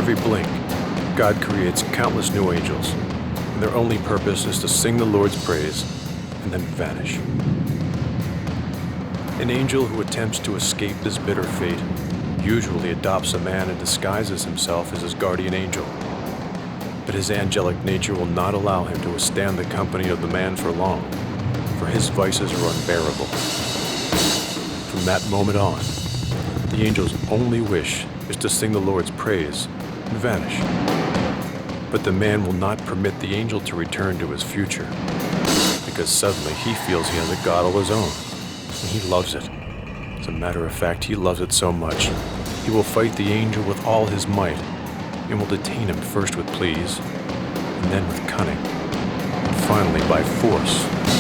every blink, God creates countless new angels, and their only purpose is to sing the Lord's praise and then vanish. An angel who attempts to escape this bitter fate usually adopts a man and disguises himself as his guardian angel. But his angelic nature will not allow him to withstand the company of the man for long, for his vices are unbearable. From that moment on, the angel's only wish is to sing the Lord's praise and vanish. But the man will not permit the angel to return to his future, because suddenly he feels he has a god all his own, and he loves it. As a matter of fact, he loves it so much, he will fight the angel with all his might, and will detain him first with pleas, and then with cunning, and finally by force.